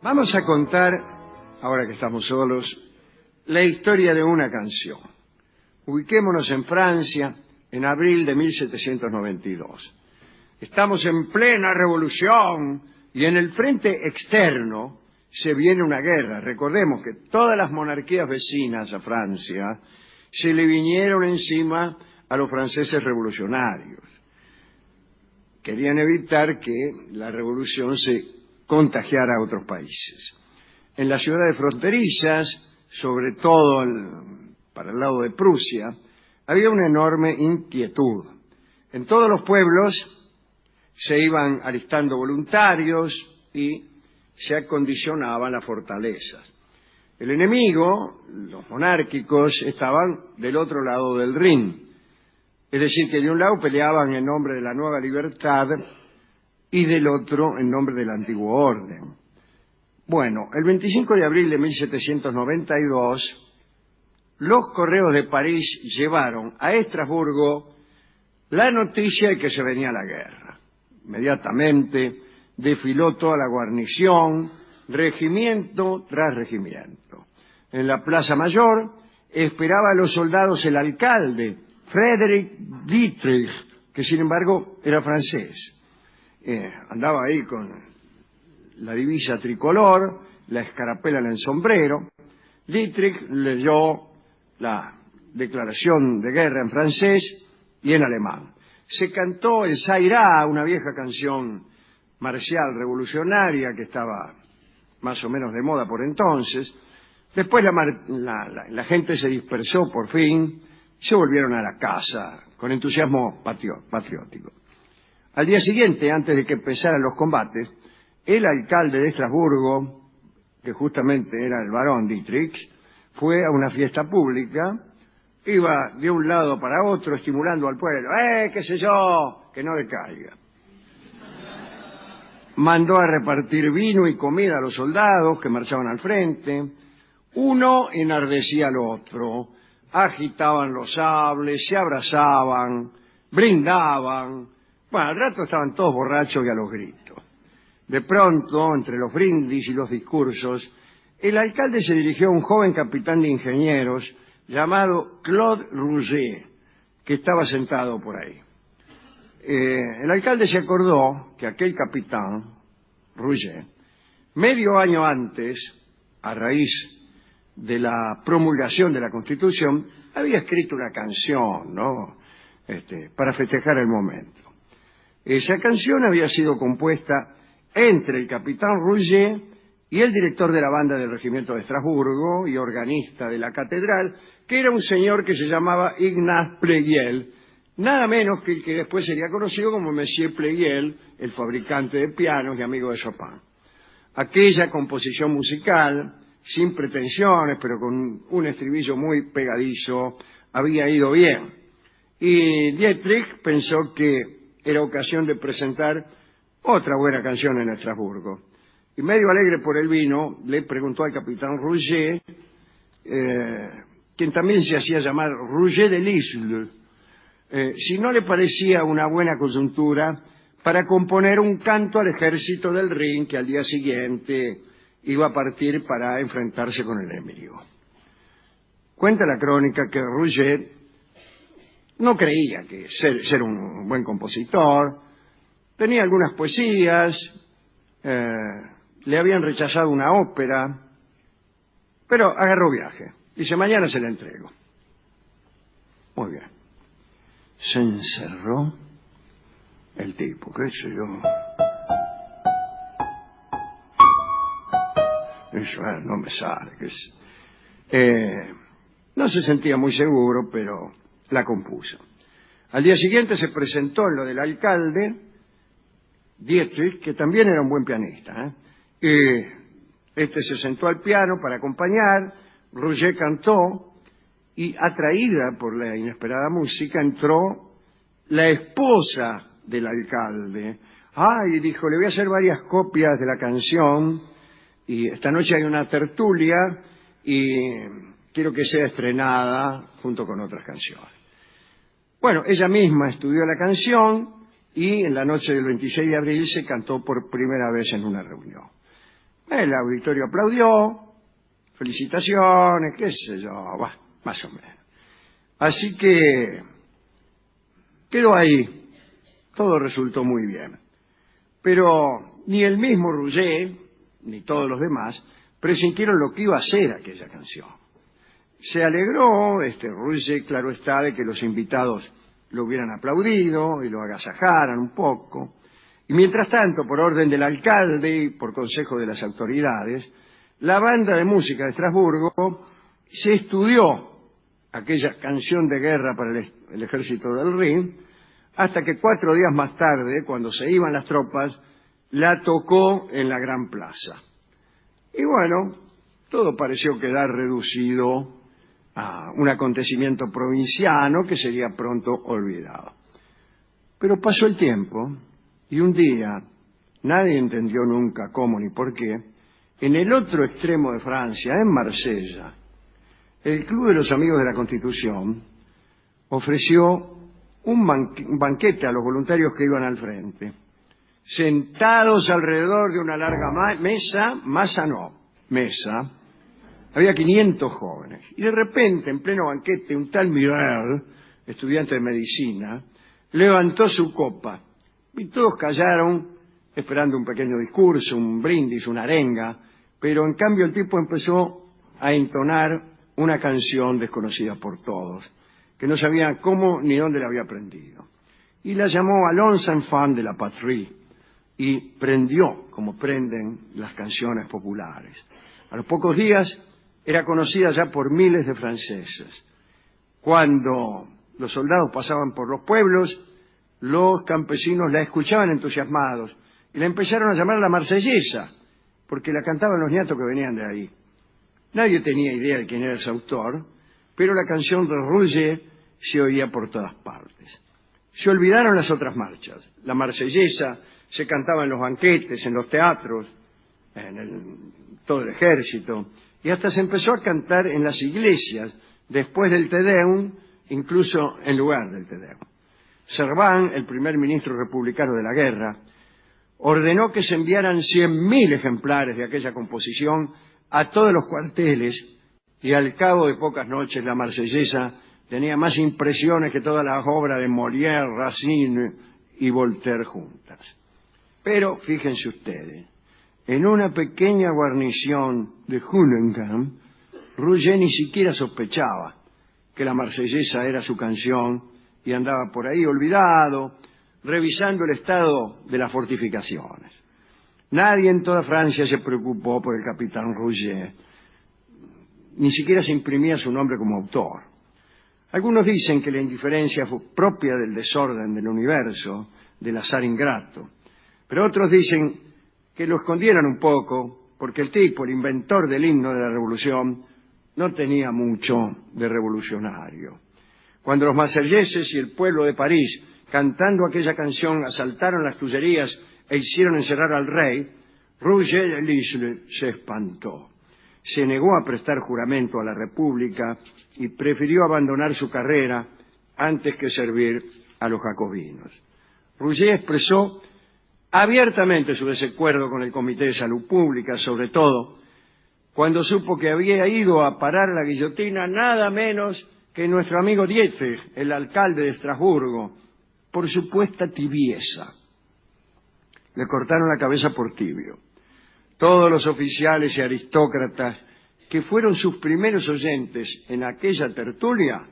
Vamos a contar, ahora que estamos solos, la historia de una canción. Ubiquémonos en Francia, en abril de 1792. Estamos en plena revolución y en el frente externo se viene una guerra. Recordemos que todas las monarquías vecinas a Francia se le vinieron encima a los franceses revolucionarios. Querían evitar que la revolución se contagiara a otros países. En las ciudades fronterizas, sobre todo para el lado de Prusia, había una enorme inquietud. En todos los pueblos se iban alistando voluntarios y se acondicionaban las fortalezas. El enemigo, los monárquicos, estaban del otro lado del Rin. Es decir, que de un lado peleaban en nombre de la nueva libertad y del otro en nombre del antiguo orden. Bueno, el 25 de abril de 1792, los correos de París llevaron a Estrasburgo la noticia de que se venía la guerra. Inmediatamente desfiló toda la guarnición, regimiento tras regimiento. En la Plaza Mayor esperaba a los soldados el alcalde, Frédéric Dietrich, que sin embargo era francés. Andaba ahí con la divisa tricolor, la escarapela en el sombrero. Dietrich leyó la declaración de guerra en francés y en alemán. Se cantó el Ça ira, una vieja canción marcial revolucionaria que estaba más o menos de moda por entonces. Después la gente se dispersó por fin y se volvieron a la casa con entusiasmo patriótico. Al día siguiente, antes de que empezaran los combates, el alcalde de Estrasburgo, que justamente era el barón Dietrich, fue a una fiesta pública, iba de un lado para otro estimulando al pueblo, qué sé yo, que no decaiga. Mandó a repartir vino y comida a los soldados que marchaban al frente. Uno enardecía al otro, agitaban los sables, se abrazaban, brindaban. Bueno, al rato estaban todos borrachos y a los gritos. De pronto, entre los brindis y los discursos, el alcalde se dirigió a un joven capitán de ingenieros llamado Claude Rouget, que estaba sentado por ahí. El alcalde se acordó que aquel capitán, Rouget, medio año antes, a raíz de la promulgación de la Constitución, había escrito una canción, ¿no? Para festejar el momento. Esa canción había sido compuesta entre el capitán Rouget y el director de la banda del regimiento de Estrasburgo y organista de la catedral, que era un señor que se llamaba Ignaz Pleguiel, nada menos que el que después sería conocido como Monsieur Pleguiel, el fabricante de pianos y amigo de Chopin. Aquella composición musical, sin pretensiones, pero con un estribillo muy pegadizo, había ido bien. Y Dietrich pensó que era ocasión de presentar otra buena canción en Estrasburgo. Y medio alegre por el vino, le preguntó al capitán Rouget, quien también se hacía llamar Rouget de Lisle, si no le parecía una buena coyuntura para componer un canto al ejército del Rin que al día siguiente iba a partir para enfrentarse con el enemigo. Cuenta la crónica que Rouget no creía que ser un buen compositor, tenía algunas poesías, le habían rechazado una ópera, pero agarró viaje. Dice, mañana se la entrego. Muy bien. Se encerró el tipo, qué sé yo. Eso no me sale. No se sentía muy seguro, pero la compuso. Al día siguiente se presentó en lo del alcalde, Dietrich, que también era un buen pianista. Este se sentó al piano para acompañar, Rouget cantó, y atraída por la inesperada música entró la esposa del alcalde. Y dijo, le voy a hacer varias copias de la canción, y esta noche hay una tertulia, y quiero que sea estrenada junto con otras canciones. Bueno, ella misma estudió la canción y en la noche del 26 de abril se cantó por primera vez en una reunión. El auditorio aplaudió, felicitaciones, qué sé yo, bah, más o menos. Así que quedó ahí, todo resultó muy bien. Pero ni el mismo Rouget, ni todos los demás, presintieron lo que iba a ser aquella canción. Se alegró Rouget, claro está, de que los invitados lo hubieran aplaudido y lo agasajaran un poco. Y mientras tanto, por orden del alcalde y por consejo de las autoridades, la banda de música de Estrasburgo se estudió aquella canción de guerra para el ejército del Rin, hasta que 4 días más tarde, cuando se iban las tropas, la tocó en la Gran Plaza. Y bueno, todo pareció quedar reducido a un acontecimiento provinciano que sería pronto olvidado. Pero pasó el tiempo y un día, nadie entendió nunca cómo ni por qué, en el otro extremo de Francia, en Marsella, el Club de los Amigos de la Constitución ofreció un banquete a los voluntarios que iban al frente. Sentados alrededor de una larga mesa, había 500 jóvenes. Y de repente, en pleno banquete, un tal Mirel, estudiante de medicina, levantó su copa. Y todos callaron, esperando un pequeño discurso, un brindis, una arenga, pero en cambio el tipo empezó a entonar una canción desconocida por todos, que no sabían cómo ni dónde la había aprendido. Y la llamó Allons enfants de la patrie, y prendió, como prenden las canciones populares. A los pocos días era conocida ya por miles de franceses. Cuando los soldados pasaban por los pueblos, los campesinos la escuchaban entusiasmados y la empezaron a llamar la marsellesa, porque la cantaban los niatos que venían de ahí. Nadie tenía idea de quién era su autor, pero la canción de Rouget se oía por todas partes. Se olvidaron las otras marchas. La marsellesa se cantaba en los banquetes, en los teatros, todo el ejército, y hasta se empezó a cantar en las iglesias, después del Te Deum, incluso en lugar del Te Deum. Servan, el primer ministro republicano de la guerra, ordenó que se enviaran 100.000 ejemplares de aquella composición a todos los cuarteles, y al cabo de pocas noches la marsellesa tenía más impresiones que todas las obras de Molière, Racine y Voltaire juntas. Pero, fíjense ustedes, en una pequeña guarnición de Hooligan, Rouget ni siquiera sospechaba que la marsellesa era su canción y andaba por ahí olvidado, revisando el estado de las fortificaciones. Nadie en toda Francia se preocupó por el capitán Rouget, ni siquiera se imprimía su nombre como autor. Algunos dicen que la indiferencia fue propia del desorden del universo, del azar ingrato, pero otros dicen que lo escondieron un poco, porque el tipo, el inventor del himno de la revolución, no tenía mucho de revolucionario. Cuando los marselleses y el pueblo de París, cantando aquella canción, asaltaron las Tullerías e hicieron encerrar al rey, Rouget de Lisle se espantó. Se negó a prestar juramento a la República y prefirió abandonar su carrera antes que servir a los jacobinos. Rouget expresó abiertamente su desacuerdo con el Comité de Salud Pública, sobre todo cuando supo que había ido a parar a la guillotina nada menos que nuestro amigo Dietrich, el alcalde de Estrasburgo, por supuesta tibieza. Le cortaron la cabeza por tibio. Todos los oficiales y aristócratas que fueron sus primeros oyentes en aquella tertulia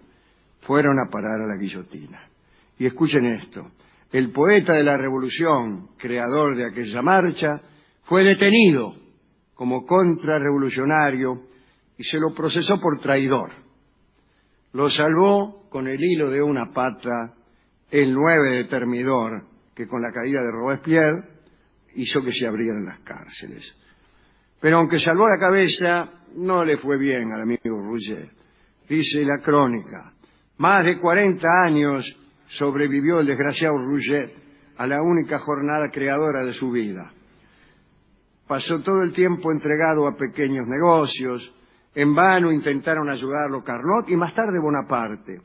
fueron a parar a la guillotina. Y escuchen esto, el poeta de la Revolución, creador de aquella marcha, fue detenido como contrarrevolucionario y se lo procesó por traidor. Lo salvó con el hilo de una pata el 9 de Termidor, que con la caída de Robespierre hizo que se abrieran las cárceles. Pero aunque salvó la cabeza, no le fue bien al amigo Rouget. Dice la crónica, más de 40 años sobrevivió el desgraciado Rouget a la única jornada creadora de su vida. Pasó todo el tiempo entregado a pequeños negocios, en vano intentaron ayudarlo Carnot y más tarde Bonaparte.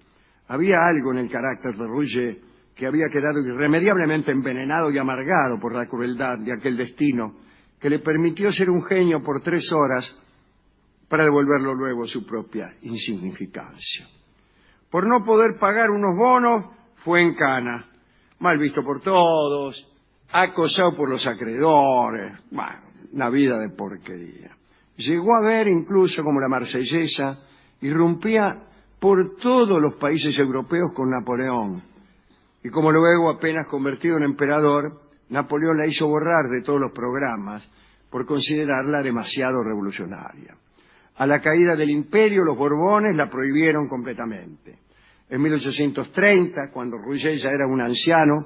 Había algo en el carácter de Rouget que había quedado irremediablemente envenenado y amargado por la crueldad de aquel destino que le permitió ser un genio por 3 horas para devolverlo luego a su propia insignificancia. Por no poder pagar unos bonos, fue en cana, mal visto por todos, acosado por los acreedores, bueno, una vida de porquería. Llegó a ver incluso como la Marsellesa irrumpía por todos los países europeos con Napoleón, y como luego, apenas convertido en emperador, Napoleón la hizo borrar de todos los programas por considerarla demasiado revolucionaria. A la caída del imperio, los Borbones la prohibieron completamente. En 1830, cuando Rouget ya era un anciano,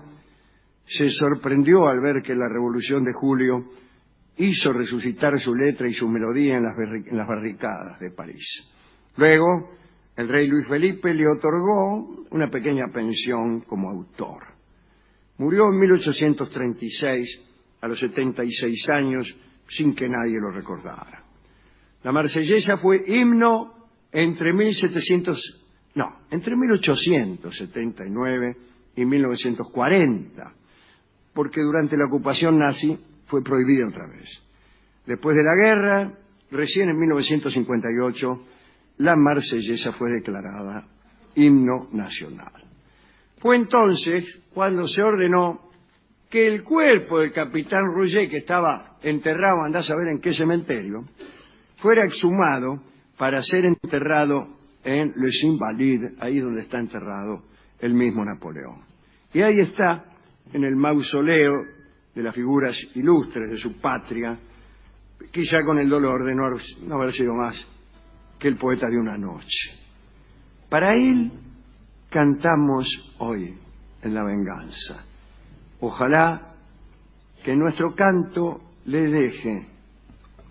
se sorprendió al ver que la Revolución de Julio hizo resucitar su letra y su melodía en las barricadas de París. Luego, el rey Luis Felipe le otorgó una pequeña pensión como autor. Murió en 1836, a los 76 años, sin que nadie lo recordara. La Marsellesa fue himno entre 1879 y 1940, porque durante la ocupación nazi fue prohibida otra vez. Después de la guerra, recién en 1958, la Marsellesa fue declarada himno nacional. Fue entonces cuando se ordenó que el cuerpo del capitán Rouget, que estaba enterrado, andá a saber en qué cementerio, fuera exhumado para ser enterrado en Les Invalides, ahí donde está enterrado el mismo Napoleón. Y ahí está, en el mausoleo de las figuras ilustres de su patria, quizá con el dolor de no haber sido más que el poeta de una noche. Para él cantamos hoy en La Venganza. Ojalá que nuestro canto le deje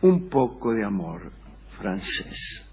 un poco de amor francés.